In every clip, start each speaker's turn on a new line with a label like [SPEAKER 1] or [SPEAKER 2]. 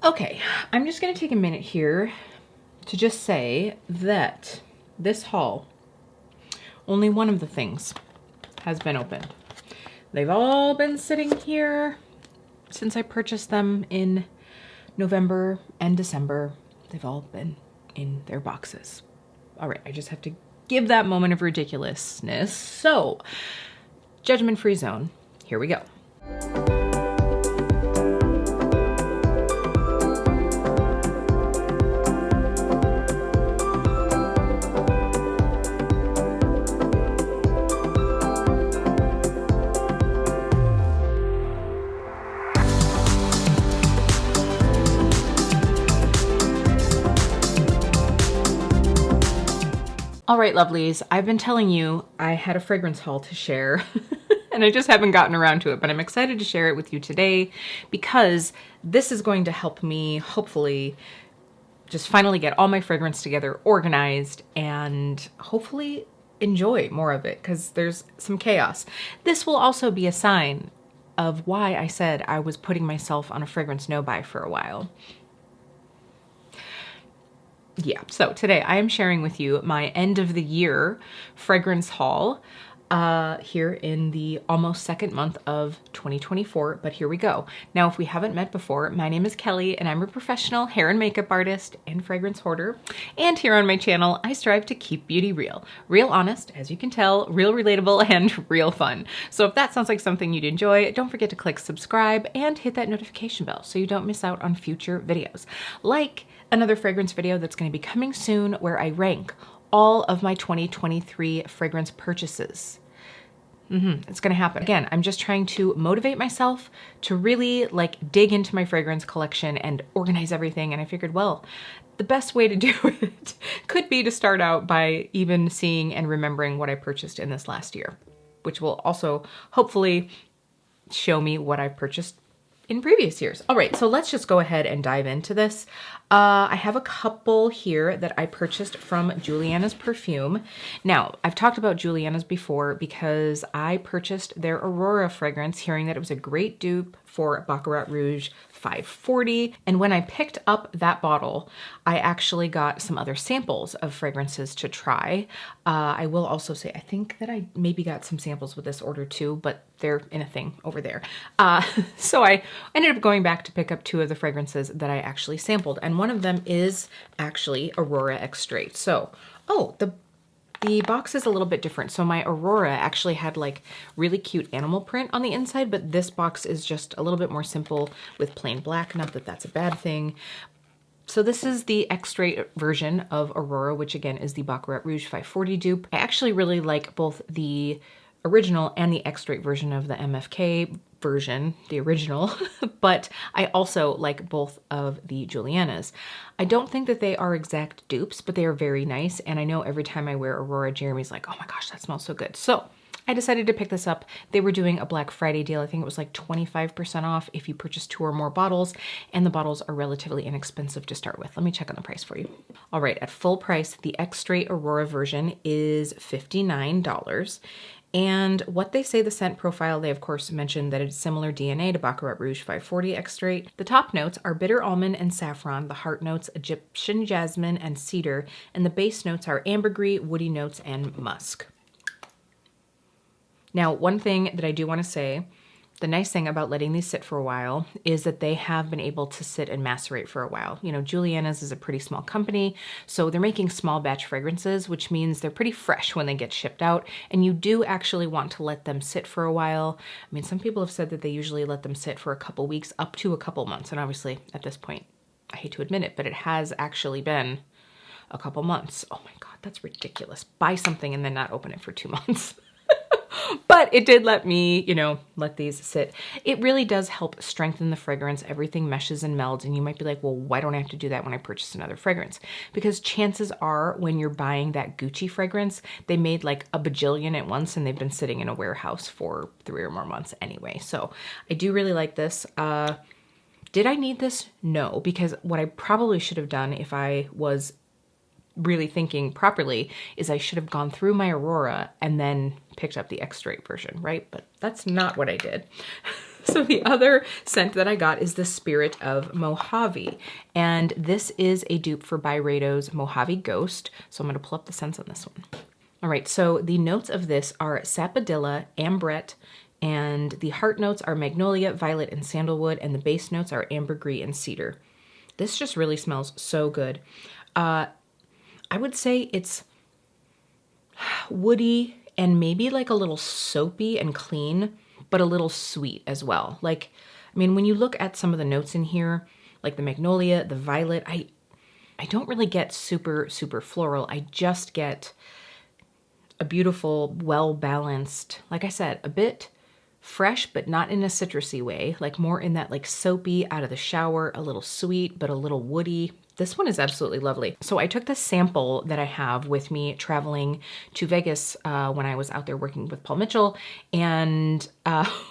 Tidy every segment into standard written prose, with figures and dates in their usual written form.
[SPEAKER 1] Okay, I'm just gonna take a minute here to just say that this haul, only one of the things has been opened. They've all been sitting here since I purchased them in November and December. They've all been in their boxes. All right, I just have to give that moment of ridiculousness. So, judgment-free zone, here we go. All right, lovelies, I've been telling you I had a fragrance haul to share and I just haven't gotten around to it, but I'm excited to share it with you today because this is going to help me hopefully just finally get all my fragrance together, organized, and hopefully enjoy more of it because there's some chaos. This will also be a sign of why I said I was putting myself on a fragrance no-buy for a while. Yeah, so today I am sharing with you my end of the year fragrance haul here in the almost second month of 2024, but here we go. Now, if we haven't met before, my name is Kelly and I'm a professional hair and makeup artist and fragrance hoarder. And here on my channel, I strive to keep beauty real. Real honest, as you can tell, real relatable, and real fun. So if that sounds like something you'd enjoy, don't forget to click subscribe and hit that notification bell so you don't miss out on future videos. Like another fragrance video that's going to be coming soon where I rank all of my 2023 fragrance purchases. It's going to happen. Again, I'm just trying to motivate myself to really like dig into my fragrance collection and organize everything. And I figured, well, the best way to do it could be to start out by even seeing and remembering what I purchased in this last year, which will also hopefully show me what I've purchased in previous years. All right, so let's just go ahead and dive into this. I have a couple here that I purchased from Juliana's Perfume. Now, I've talked about Juliana's before because I purchased their Aurora fragrance, hearing that it was a great dupe for Baccarat Rouge 540. And when I picked up that bottle, I actually got some other samples of fragrances to try. I will also say, I think that I maybe got some samples with this order too, but they're in a thing over there. So I ended up going back to pick up two of the fragrances that I actually sampled. And one of them is actually Aurora Extrait. So, oh, the box is a little bit different. So my Aurora actually had like really cute animal print on the inside, but this box is just a little bit more simple with plain black. Not that that's a bad thing. So this is the Extrait version of Aurora, which again is the Baccarat Rouge 540 dupe. I actually really like both the original and the Extrait version of the MFK version, the original, but I also like both of the Juliana's. I don't think that they are exact dupes, but they are very nice. And I know every time I wear Aurora, Jeremy's like, oh my gosh, that smells so good. So I decided to pick this up. They were doing a Black Friday deal. I think it was like 25% off if you purchase 2 or more bottles, and the bottles are relatively inexpensive to start with. Let me check on the price for you. All right, at full price, the Extrait Aurora version is $59. And what they say the scent profile, they of course mentioned that it's similar DNA to Baccarat Rouge 540 Extrait. The top notes are bitter almond and saffron, the heart notes Egyptian jasmine and cedar, and the base notes are ambergris, woody notes, and musk. Now, one thing that I do want to say, the nice thing about letting these sit for a while is that they have been able to sit and macerate for a while. You know, Juliana's is a pretty small company, so they're making small batch fragrances, which means they're pretty fresh when they get shipped out, and you do actually want to let them sit for a while. I mean, some people have said that they usually let them sit for a couple weeks, up to a couple months, and obviously at this point, I hate to admit it, but it has actually been a couple months. Oh my God, that's ridiculous. Buy something and then not open it for 2 months. But it did let me, you know, let these sit. It really does help strengthen the fragrance. Everything meshes and melds, and you might be like, well, why don't I have to do that when I purchase another fragrance? Because chances are when you're buying that Gucci fragrance, they made like a bajillion at once and they've been sitting in a warehouse for 3 or more months anyway. So I do really like this. Did I need this? No, because what I probably should have done if I was really thinking properly is I should have gone through my Aurora and then picked up the Extrait version, right? But that's not what I did. So the other scent that I got is the Spirit of Mojave. And this is a dupe for Byredo's Mojave Ghost. So I'm gonna pull up the scents on this one. All right, so the notes of this are sapodilla, ambrette, and the heart notes are magnolia, violet, and sandalwood, and the base notes are ambergris and cedar. This just really smells so good. I would say it's woody and maybe like a little soapy and clean, but a little sweet as well. Like, I mean, when you look at some of the notes in here, like the magnolia, the violet, I don't really get super floral. I just get a beautiful, well-balanced, like I said, a bit fresh, but not in a citrusy way, like more in that like soapy, out of the shower, a little sweet, but a little woody. This one is absolutely lovely. So I took the sample that I have with me traveling to Vegas when I was out there working with Paul Mitchell, and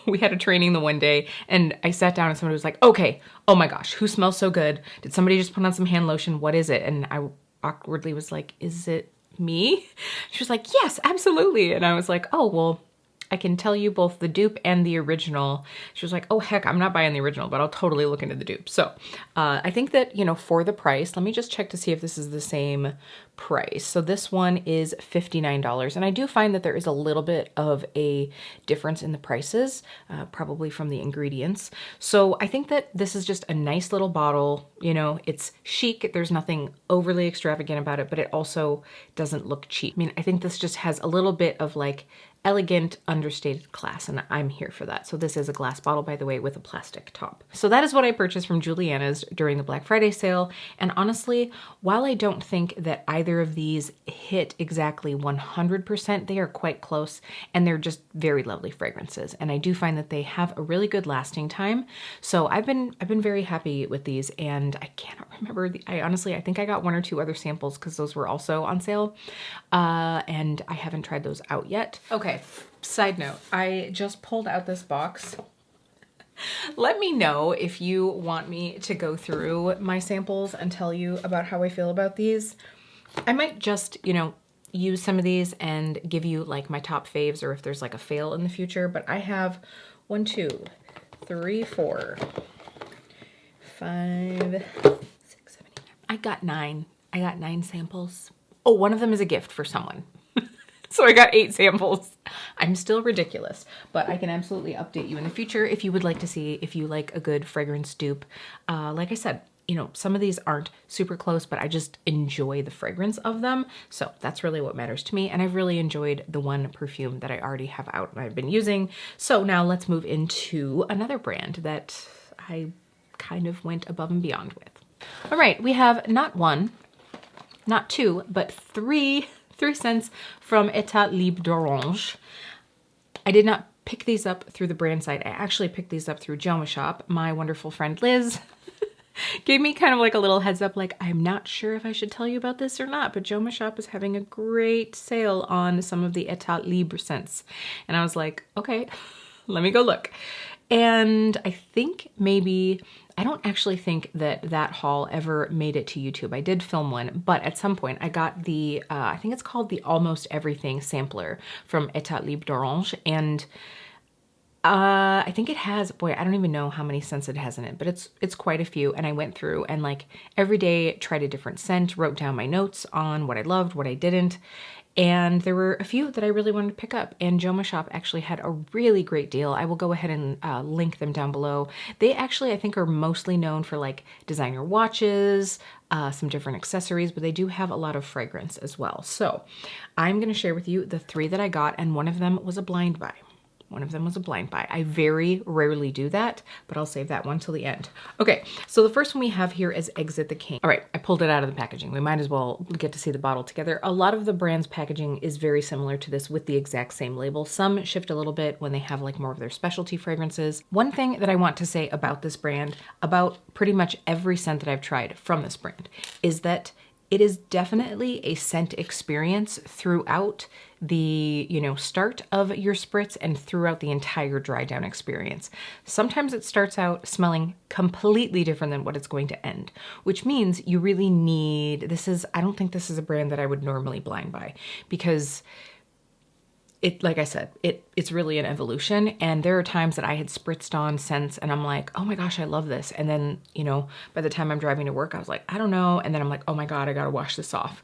[SPEAKER 1] we had a training the one day, and I sat down and somebody was like, okay, oh my gosh, who smells so good? Did somebody just put on some hand lotion? What is it? And I awkwardly was like, is it me? She was like, yes, absolutely. And I was like, oh, well, I can tell you both the dupe and the original. She was like, oh heck, I'm not buying the original, but I'll totally look into the dupe. So I think that, you know, for the price, let me just check to see if this is the same price. So this one is $59. And I do find that there is a little bit of a difference in the prices, probably from the ingredients. So I think that this is just a nice little bottle. You know, it's chic. There's nothing overly extravagant about it, but it also doesn't look cheap. I mean, I think this just has a little bit of like elegant, understated class, and I'm here for that. So this is a glass bottle, by the way, with a plastic top. So that is what I purchased from Juliana's during the Black Friday sale. And honestly, while I don't think that either of these hit exactly 100%, they are quite close, and they're just very lovely fragrances. And I do find that they have a really good lasting time. So I've been very happy with these, and I cannot remember I think I got one or two other samples because those were also on sale. And I haven't tried those out yet. Okay, side note, I just pulled out this box. Let me know if you want me to go through my samples and tell you about how I feel about these. I might just, you know, use some of these and give you like my top faves, or if there's like a fail in the future. But I have 1, 2, 3, 4, 5, 6, 7, 8, 9. I got 9. I got 9 samples. Oh, one of them is a gift for someone. So I got 8 samples. I'm still ridiculous, but I can absolutely update you in the future if you would like to see if you like a good fragrance dupe. Like I said, you know, some of these aren't super close, but I just enjoy the fragrance of them. So that's really what matters to me. And I've really enjoyed the one perfume that I already have out and I've been using. So now let's move into another brand that I kind of went above and beyond with. All right, we have not 1, not 2, but 3 scents from Etat Libre d'Orange. I did not pick these up through the brand site. I actually picked these up through Joma Shop. My wonderful friend Liz gave me kind of like a little heads up, like, I'm not sure if I should tell you about this or not, but Joma Shop is having a great sale on some of the Etat Libre scents. And I was like, okay, let me go look. And I think maybe, I don't actually think that that haul ever made it to YouTube. I did film one, but at some point I got the, I think it's called the Almost Everything sampler from Etat Libre d'Orange. And I think it has, boy, I don't even know how many scents it has in it, but it's quite a few. And I went through and like every day tried a different scent, wrote down my notes on what I loved, what I didn't. And there were a few that I really wanted to pick up, and Joma Shop actually had a really great deal. I will go ahead and link them down below. They actually, I think, are mostly known for like designer watches, some different accessories, but they do have a lot of fragrance as well. So I'm going to share with you the 3 that I got, and one of them was a blind buy. One of them was a blind buy. I very rarely do that, but I'll save that one till the end. Okay, so the first one we have here is Exit the King. All right, I pulled it out of the packaging. We might as well get to see the bottle together. A lot of the brand's packaging is very similar to this with the exact same label. Some shift a little bit when they have like more of their specialty fragrances. One thing that I want to say about this brand, about pretty much every scent that I've tried from this brand, is that it is definitely a scent experience throughout the, you know, start of your spritz and throughout the entire dry down experience. Sometimes it starts out smelling completely different than what it's going to end, which means you really need, I don't think this is a brand that I would normally blind buy, because like I said, it's really an evolution. And there are times that I had spritzed on scents and I'm like, oh my gosh, I love this. And then, you know, by the time I'm driving to work, I was like, I don't know. And then I'm like, oh my God, I gotta wash this off.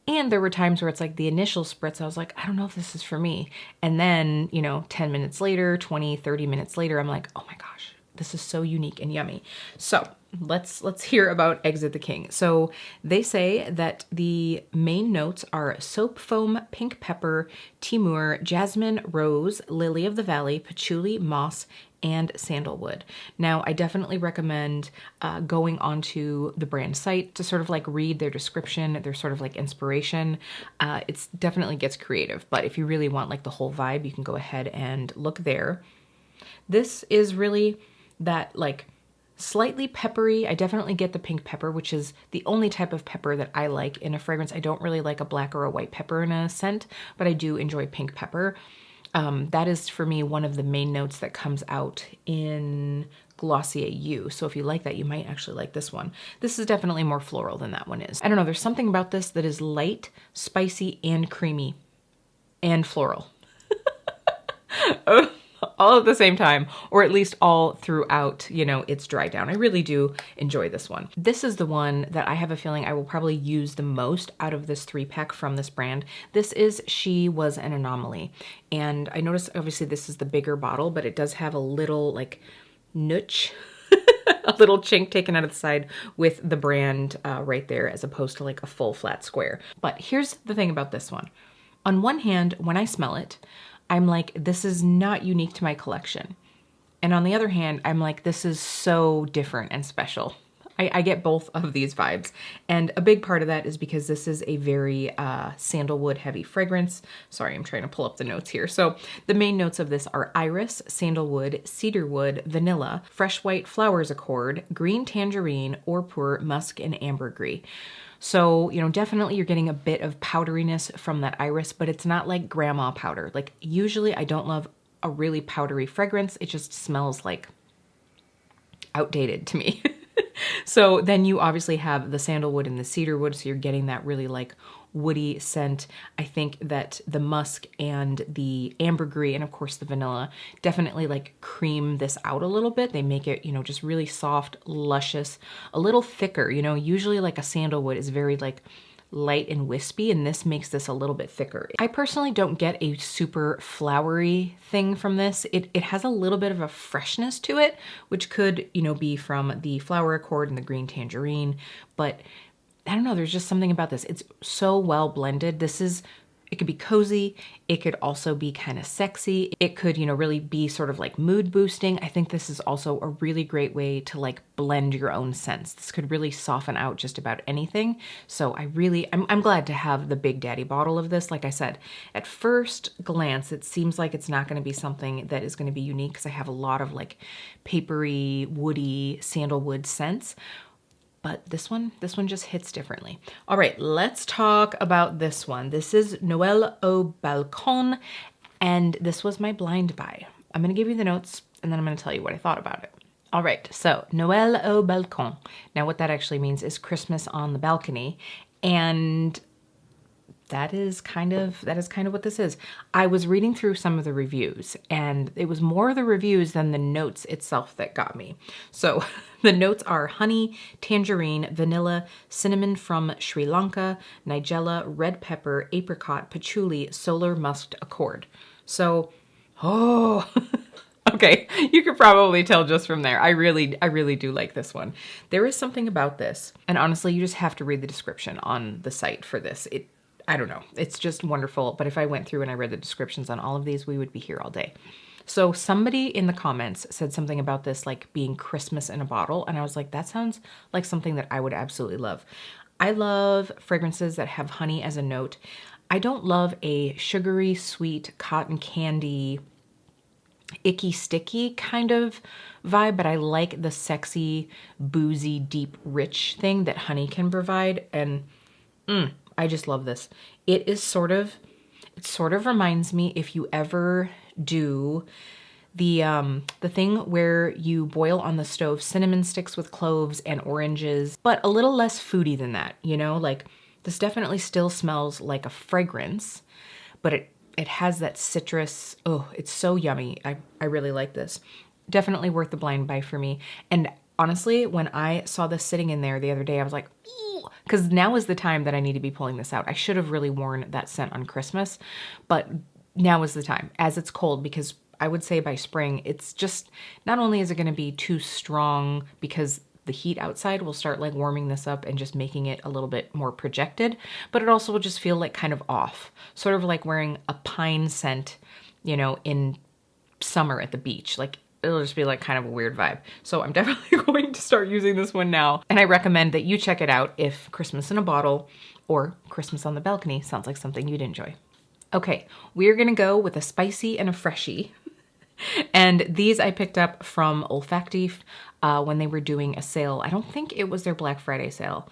[SPEAKER 1] And there were times where it's like the initial spritz, I was like, I don't know if this is for me. And then, you know, 10 minutes later, 20, 30 minutes later, I'm like, oh my gosh, this is so unique and yummy. So let's hear about Exit the King. So they say that the main notes are soap foam, pink pepper, Timur, jasmine, rose, lily of the valley, patchouli, moss, and sandalwood. Now, I definitely recommend going onto the brand site to sort of like read their description, their sort of like inspiration. It's definitely gets creative, but if you really want like the whole vibe, you can go ahead and look there. This is really that like slightly peppery. I definitely get the pink pepper, which is the only type of pepper that I like in a fragrance. I don't really like a black or a white pepper in a scent, but I do enjoy pink pepper. That is for me one of the main notes that comes out in Glossier U. So if you like that, you might actually like this one. This is definitely more floral than that one is. I don't know, there's something about this that is light, spicy, and creamy, and floral. All at the same time, or at least all throughout, you know, its dry down. I really do enjoy this one. This is the one that I have a feeling I will probably use the most out of this 3-pack from this brand. This is She Was an Anomaly. And I noticed obviously this is the bigger bottle, but it does have a little like nooch, a little chink taken out of the side with the brand right there, as opposed to like a full flat square. But here's the thing about this one. On one hand, when I smell it, I'm like, this is not unique to my collection. And on the other hand, I'm like, this is so different and special. I get both of these vibes. And a big part of that is because this is a very sandalwood heavy fragrance. Sorry, I'm trying to pull up the notes here. So the main notes of this are iris, sandalwood, cedarwood, vanilla, fresh white flowers accord, green tangerine, orpur, musk, and ambergris. So, you know, definitely you're getting a bit of powderiness from that iris, but it's not like grandma powder. Like usually I don't love a really powdery fragrance. It just smells like outdated to me. So then you obviously have the sandalwood and the cedarwood. So you're getting that really like woody scent. I think that the musk and the ambergris and of course the vanilla definitely like cream this out a little bit. They make it, you know, just really soft, luscious, a little thicker. You know, usually like a sandalwood is very like light and wispy, and this makes this a little bit thicker. I personally don't get a super flowery thing from this. It has a little bit of a freshness to it, which could, you know, be from the flower accord and the green tangerine, but I don't know, there's just something about this. It's so well blended. It could be cozy. It could also be kind of sexy. It could, you know, really be sort of like mood boosting. I think this is also a really great way to like blend your own scents. This could really soften out just about anything. So I'm glad to have the Big Daddy bottle of this. Like I said, at first glance, it seems like it's not going to be something that is going to be unique because I have a lot of like papery, woody, sandalwood scents. But this one just hits differently. All right, let's talk about this one. This is Noël au Balcon, and this was my blind buy. I'm gonna give you the notes, and then I'm gonna tell you what I thought about it. All right, so Noël au Balcon. Now what that actually means is Christmas on the balcony, and that is kind of what this is. I was reading through some of the reviews, and it was more the reviews than the notes itself that got me. So the notes are honey, tangerine, vanilla, cinnamon from Sri Lanka, nigella, red pepper, apricot, patchouli, solar musk accord. So, oh, okay, you could probably tell just from there. I really do like this one. There is something about this, and honestly, you just have to read the description on the site for this. I don't know, it's just wonderful. But if I went through and I read the descriptions on all of these, we would be here all day. So somebody in the comments said something about this like being Christmas in a bottle, and I was like, that sounds like something that I would absolutely love. I love fragrances that have honey as a note. I don't love a sugary, sweet, cotton candy, icky, sticky kind of vibe, but I like the sexy, boozy, deep, rich thing that honey can provide, and I just love this. It sort of reminds me, if you ever do the thing where you boil on the stove cinnamon sticks with cloves and oranges, but a little less foody than that, you know? Like, this definitely still smells like a fragrance, but it has that citrus. Oh, it's so yummy. I really like this. Definitely worth the blind buy for me. And honestly, when I saw this sitting in there the other day, I was like, ooh, because now is the time that I need to be pulling this out. I should have really worn that scent on Christmas, but now is the time as it's cold, because I would say by spring, it's just, not only is it going to be too strong because the heat outside will start like warming this up and just making it a little bit more projected, but it also will just feel like kind of off, sort of like wearing a pine scent, you know, in summer at the beach. Like it'll just be like kind of a weird vibe. So I'm definitely going to start using this one now. And I recommend that you check it out if Christmas in a bottle or Christmas on the balcony sounds like something you'd enjoy. Okay, we're gonna go with a spicy and a freshie. And these I picked up from Olfactive when they were doing a sale. I don't think it was their Black Friday sale.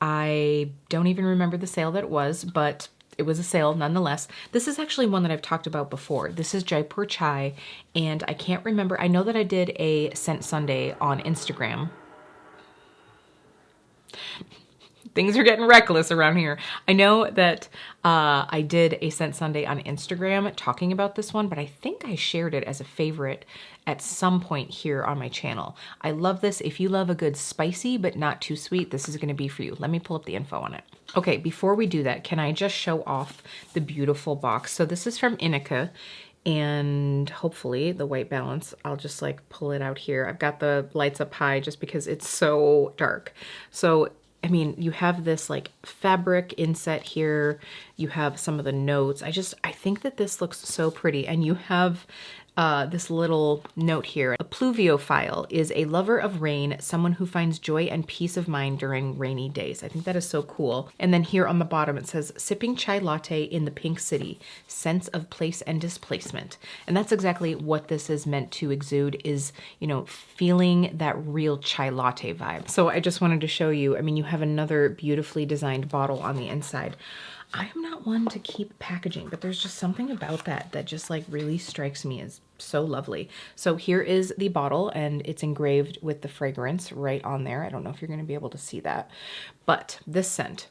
[SPEAKER 1] I don't even remember the sale that it was, but it was a sale nonetheless. This is actually one that I've talked about before. This is Jaipur Chai, and I can't remember. I know that I did a Scent Sunday on Instagram. Things are getting reckless around here. I know that I did a Scent Sunday on Instagram talking about this one, but I think I shared it as a favorite at some point here on my channel. I love this. If you love a good spicy but not too sweet, this is gonna be for you. Let me pull up the info on it. Okay, before we do that, can I just show off the beautiful box? So this is from Inica, and hopefully the white balance, I'll just like pull it out here. I've got the lights up high just because it's so dark. So I mean, you have this like fabric inset here. You have some of the notes. I think that this looks so pretty. And you have this little note here. A pluviophile is a lover of rain, someone who finds joy and peace of mind during rainy days. I think that is so cool. And then here on the bottom, it says, sipping chai latte in the pink city, sense of place and displacement. And that's exactly what this is meant to exude, is, you know, feeling that real chai latte vibe. So I just wanted to show you, I mean, you have another beautifully designed bottle on the inside. I am not one to keep packaging, but there's just something about that that just like really strikes me as so lovely. So here is the bottle, and it's engraved with the fragrance right on there. I don't know if you're going to be able to see that, but this scent,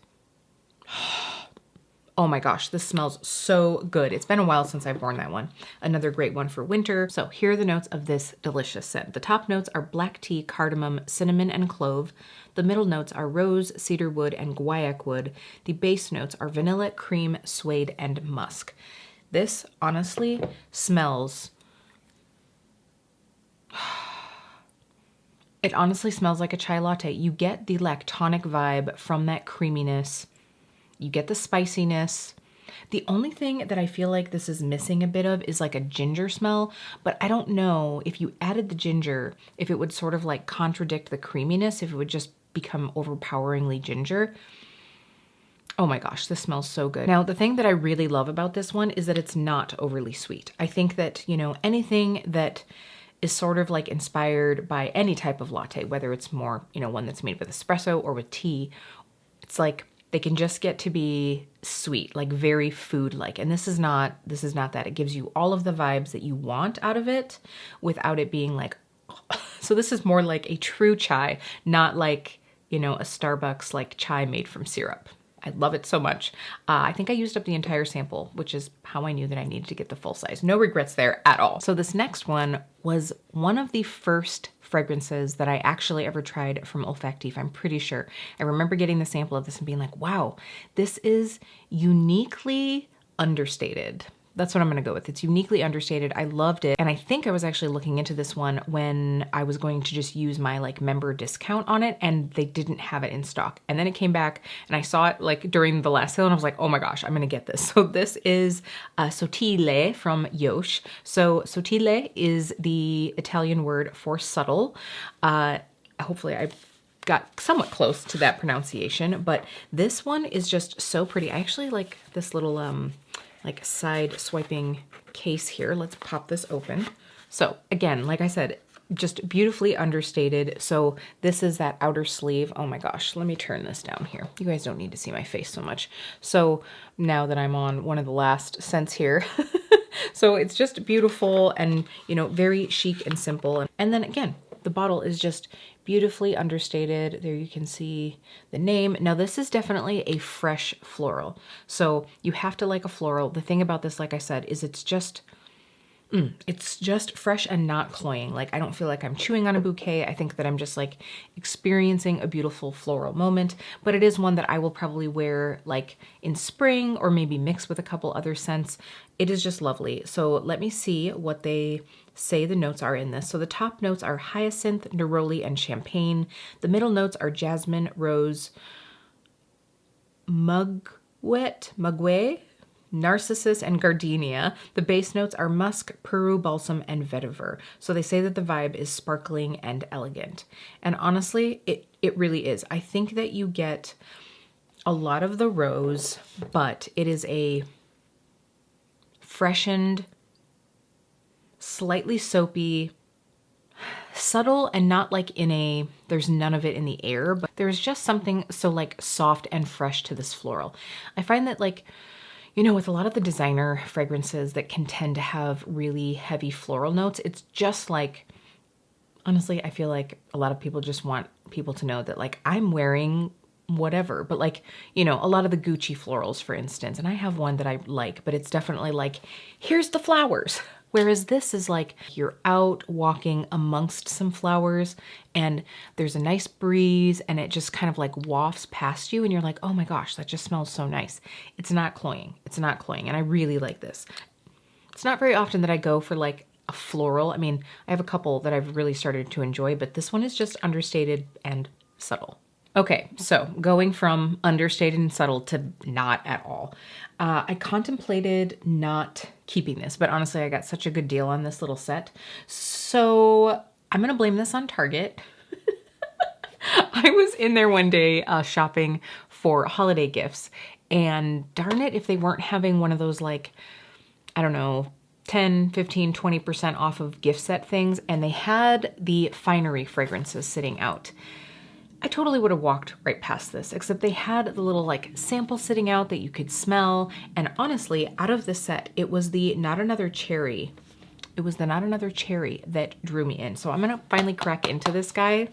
[SPEAKER 1] oh my gosh, this smells so good. It's been a while since I've worn that one. Another great one for winter. So here are the notes of this delicious scent. The top notes are black tea, cardamom, cinnamon, and clove. The middle notes are rose, cedar wood, and guaiac wood. The base notes are vanilla, cream, suede, and musk. This honestly smells, it honestly smells like a chai latte. You get the lactonic vibe from that creaminess. You get the spiciness. The only thing that I feel like this is missing a bit of is like a ginger smell, but I don't know if you added the ginger, if it would sort of like contradict the creaminess, if it would just become overpoweringly ginger. Oh my gosh, this smells so good. Now, the thing that I really love about this one is that it's not overly sweet. I think that, you know, anything that is sort of like inspired by any type of latte, whether it's more, you know, one that's made with espresso or with tea, it's like they can just get to be sweet, like very food-like. And this is not that. It gives you all of the vibes that you want out of it without it being like, so this is more like a true chai, not like, you know, a Starbucks like chai made from syrup. I love it so much. I think I used up the entire sample, which is how I knew that I needed to get the full size. No regrets there at all. So this next one was one of the first fragrances that I actually ever tried from Olfactive, I'm pretty sure. I remember getting the sample of this and being like, wow, this is uniquely understated. That's what I'm gonna go with. It's uniquely understated. I loved it. And I think I was actually looking into this one when I was going to just use my like member discount on it, and they didn't have it in stock. And then it came back and I saw it like during the last sale and I was like, oh my gosh, I'm gonna get this. So this is Sottile from Yosh. So Sottile is the Italian word for subtle. Hopefully I got somewhat close to that pronunciation, but this one is just so pretty. I actually like this little, like side swiping case here. Let's pop this open. So again, like I said, just beautifully understated. So this is that outer sleeve. Oh my gosh, let me turn this down here. You guys don't need to see my face so much. So now that I'm on one of the last scents here, so it's just beautiful and, you know, very chic and simple. And then again, the bottle is just beautifully understated. There you can see the name. Now this is definitely a fresh floral. So you have to like a floral. The thing about this, like I said, is it's just fresh and not cloying. Like I don't feel like I'm chewing on a bouquet. I think that I'm just like experiencing a beautiful floral moment, but it is one that I will probably wear like in spring or maybe mix with a couple other scents. It is just lovely. So let me see what they say the notes are in this. So the top notes are hyacinth, neroli, and champagne. The middle notes are jasmine, rose, mugwort, narcissus, and gardenia. The base notes are musk, peru, balsam, and vetiver. So they say that the vibe is sparkling and elegant. And honestly, it really is. I think that you get a lot of the rose, but it is a freshened, slightly soapy, subtle, and not like in a, there's none of it in the air, but there's just something so like soft and fresh to this floral. I find that like, you know, with a lot of the designer fragrances that can tend to have really heavy floral notes, it's just like, honestly, I feel like a lot of people just want people to know that like I'm wearing whatever, but like, you know, a lot of the Gucci florals, for instance, and I have one that I like, but it's definitely like, here's the flowers. Whereas this is like you're out walking amongst some flowers and there's a nice breeze and it just kind of like wafts past you and you're like, oh my gosh, that just smells so nice. It's not cloying. It's not cloying. And I really like this. It's not very often that I go for like a floral. I mean, I have a couple that I've really started to enjoy, but this one is just understated and subtle. Okay, so going from understated and subtle to not at all. I contemplated not keeping this, but honestly, I got such a good deal on this little set. So I'm gonna blame this on Target. I was in there one day shopping for holiday gifts, and darn it if they weren't having one of those like, I don't know, 10, 15, 20% off of gift set things, and they had the finery fragrances sitting out. I totally would have walked right past this, except they had the little like sample sitting out that you could smell. And honestly, out of this set, it was the Not Another Cherry. It was the Not Another Cherry that drew me in. So I'm gonna finally crack into this guy.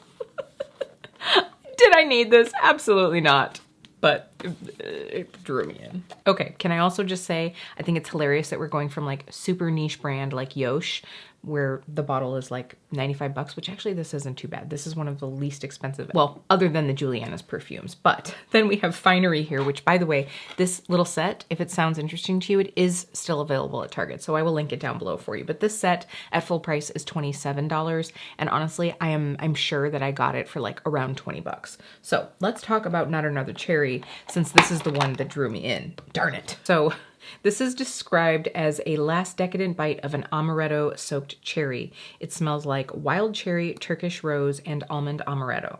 [SPEAKER 1] Did I need this? Absolutely not. But it drew me in. Okay, can I also just say, I think it's hilarious that we're going from like super niche brand like Yosh, where the bottle is like 95 bucks, which actually this isn't too bad. This is one of the least expensive, well, other than the Juliana's perfumes. But then we have Finery here, which by the way, this little set, if it sounds interesting to you, it is still available at Target. So I will link it down below for you. But this set at full price is $27. And honestly, I'm sure that I got it for like around 20 bucks. So let's talk about Not Another Cherry, since this is the one that drew me in. Darn it. So this is described as a last decadent bite of an amaretto soaked cherry. It smells like wild cherry, Turkish rose, and almond amaretto.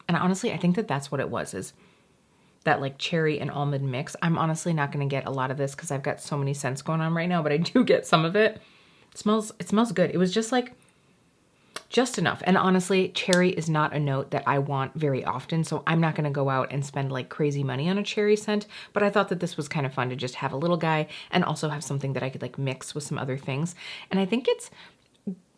[SPEAKER 1] And honestly, I think that that's what it was, is that like cherry and almond mix. I'm honestly not going to get a lot of this because I've got so many scents going on right now, but I do get some of it. It smells good. It was just like, just enough. And honestly, cherry is not a note that I want very often, so I'm not gonna go out and spend like crazy money on a cherry scent, but I thought that this was kind of fun to just have a little guy and also have something that I could like mix with some other things. And I think it's,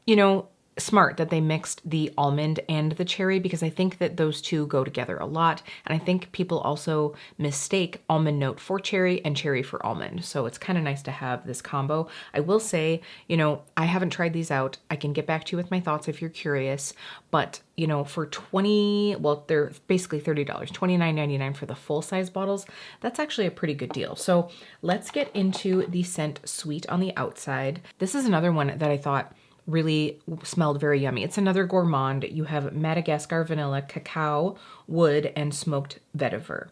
[SPEAKER 1] you know, smart that they mixed the almond and the cherry, because I think that those two go together a lot. And I think people also mistake almond note for cherry and cherry for almond. So it's kind of nice to have this combo. I will say, you know, I haven't tried these out. I can get back to you with my thoughts if you're curious, but you know, for well, they're basically $30, $29.99 for the full size bottles. That's actually a pretty good deal. So let's get into the scent Sweet on the outside. This is another one that I thought really smelled very yummy. It's another gourmand. You have Madagascar vanilla, cacao, wood, and smoked vetiver.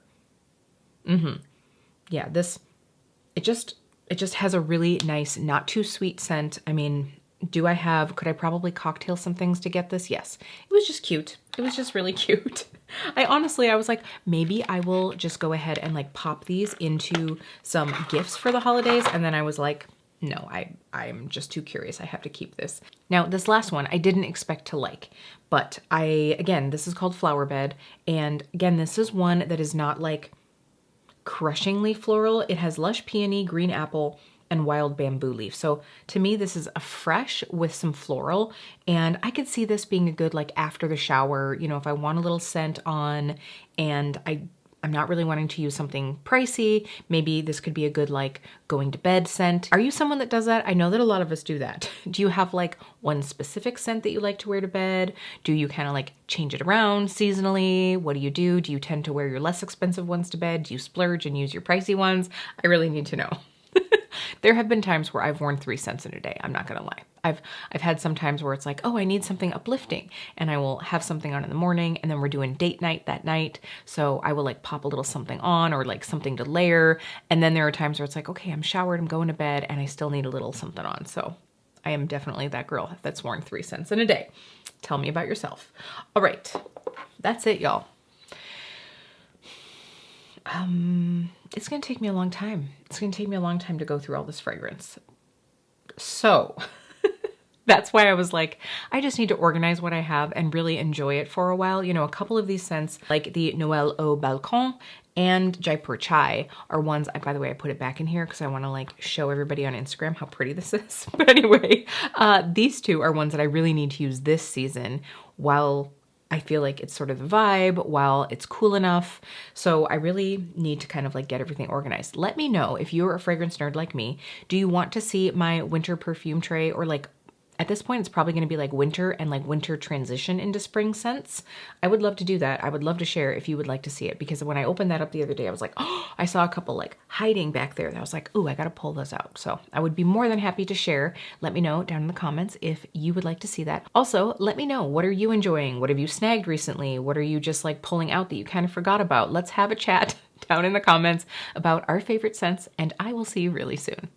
[SPEAKER 1] Yeah, it just has a really nice, not too sweet scent. I mean, could I probably cocktail some things to get this? Yes. It was just cute. It was just really cute. I was like, maybe I will just go ahead and like pop these into some gifts for the holidays. And then I was like, no, I'm just too curious. I have to keep this. Now, this last one I didn't expect to like, but again, this is called Flower Bed. And again, this is one that is not like crushingly floral. It has lush peony, green apple, and wild bamboo leaf. So to me, this is a fresh with some floral, and I could see this being a good like after the shower, you know, if I want a little scent on and I'm not really wanting to use something pricey, maybe this could be a good like going to bed scent. Are you someone that does that? I know that a lot of us do that. Do you have like one specific scent that you like to wear to bed? Do you kind of like change it around seasonally? What do you do? Do you tend to wear your less expensive ones to bed? Do you splurge and use your pricey ones? I really need to know. There have been times where I've worn 3 scents in a day. I'm not gonna lie. I've had some times where it's like, oh, I need something uplifting, and I will have something on in the morning, and then we're doing date night that night, so I will like pop a little something on or like something to layer, and then there are times where it's like, okay, I'm showered, I'm going to bed, and I still need a little something on. So I am definitely that girl that's worn 3 scents in a day. Tell me about yourself. All right, that's it, y'all. It's gonna take me a long time. It's gonna take me a long time to go through all this fragrance. So that's why I was like, I just need to organize what I have and really enjoy it for a while. You know, a couple of these scents, like the Noël au Balcon and Jaipur Chai, are ones, by the way, I put it back in here because I want to like show everybody on Instagram how pretty this is. But anyway, these two are ones that I really need to use this season while I feel like it's sort of the vibe, while it's cool enough. So I really need to kind of like get everything organized. Let me know if you're a fragrance nerd like me. Do you want to see my winter perfume tray, or like at this point, it's probably going to be like winter and like winter transition into spring scents? I would love to do that. I would love to share if you would like to see it, because when I opened that up the other day, I was like, oh, I saw a couple like hiding back there. I was like, ooh, I got to pull those out. So I would be more than happy to share. Let me know down in the comments if you would like to see that. Also, let me know, what are you enjoying? What have you snagged recently? What are you just like pulling out that you kind of forgot about? Let's have a chat down in the comments about our favorite scents, and I will see you really soon.